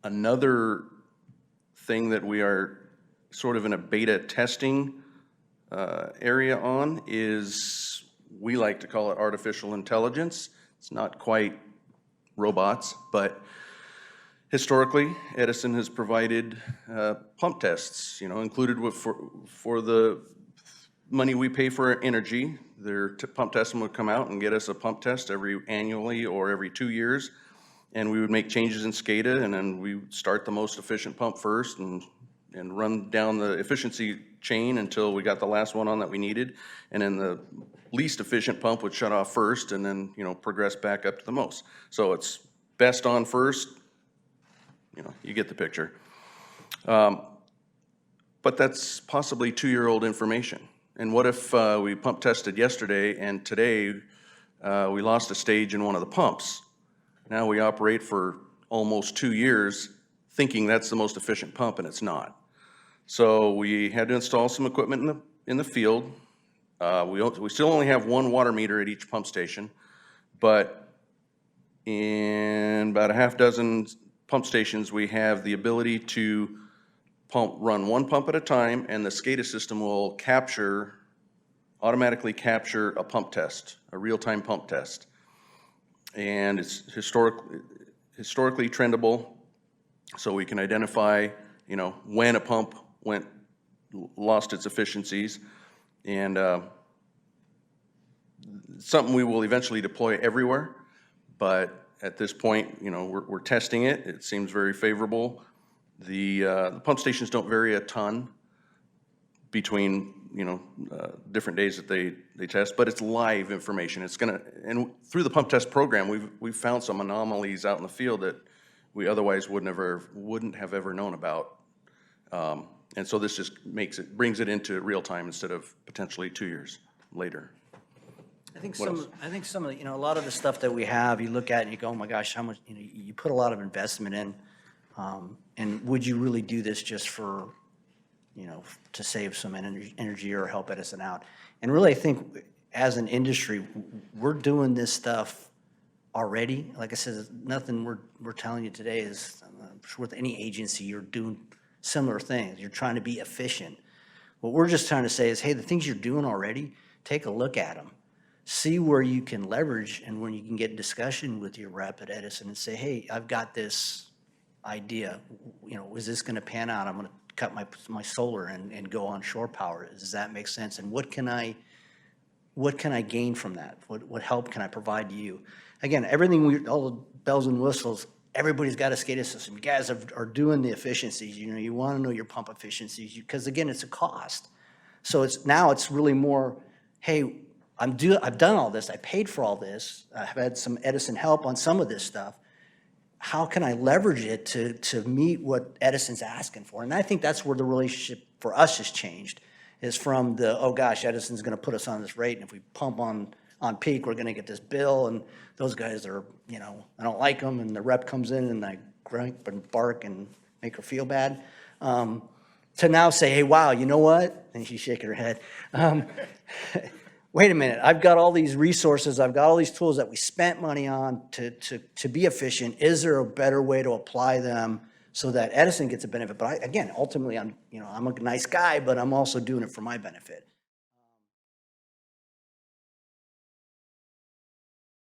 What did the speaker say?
Another thing that we are sort of in a beta testing area on is, we like to call it artificial intelligence. It's not quite robots, but historically, Edison has provided pump tests, included for the money we pay for energy. Their pump testing would come out and get us a pump test annually or every 2 years, and we would make changes in SCADA, and then we would start the most efficient pump first and run down the efficiency chain until we got the last one on that we needed, and then the least efficient pump would shut off first, and then progress back up to the most. So it's best on first. You get the picture. But that's possibly 2-year-old information. And what if we pump tested yesterday and today we lost a stage in one of the pumps? Now we operate for almost 2 years thinking that's the most efficient pump, and it's not. So we had to install some equipment in the field. We still only have one water meter at each pump station, but in about a half dozen pump stations, we have the ability to run one pump at a time, and the SCADA system will automatically capture a pump test, a real-time pump test. And it's historically trendable, so we can identify, when a pump lost its efficiencies, and something we will eventually deploy everywhere. But at this point, we're testing it. It seems very favorable. The pump stations don't vary a ton between different days that they test, but it's live information. And through the pump test program, we've found some anomalies out in the field that we otherwise wouldn't have ever known about. And so this just brings it into real time instead of potentially 2 years later. I think some of the, a lot of the stuff that we have, you look at and you go, oh my gosh, how much, you put a lot of investment in, and would you really do this just for, to save some energy or help Edison out? And really, I think as an industry, we're doing this stuff already. Like I said, nothing we're telling you today is with any agency, you're doing similar things. You're trying to be efficient. What we're just trying to say is, hey, the things you're doing already, take a look at them. See where you can leverage and when you can get discussion with your rep at Edison and say, hey, I've got this idea. Is this going to pan out? I'm going to cut my solar and go on shore power. Does that make sense? And what can I gain from that? What help can I provide to you? Again, all the bells and whistles, everybody's got a SCADA system. You guys are doing the efficiencies. You want to know your pump efficiencies because, again, it's a cost. So it's really more, hey, I've done all this. I paid for all this. I've had some Edison help on some of this stuff. How can I leverage it to meet what Edison's asking for? And I think that's where the relationship for us has changed, is from the, oh gosh, Edison's going to put us on this rate, and if we pump on peak, we're going to get this bill, and those guys are, I don't like them, and the rep comes in and I gripe and bark and make her feel bad. To now say, hey, wow, you know what? And she's shaking her head. Wait a minute, I've got all these resources, I've got all these tools that we spent money on to be efficient. Is there a better way to apply them so that Edison gets a benefit? But again, ultimately, I'm a nice guy, but I'm also doing it for my benefit.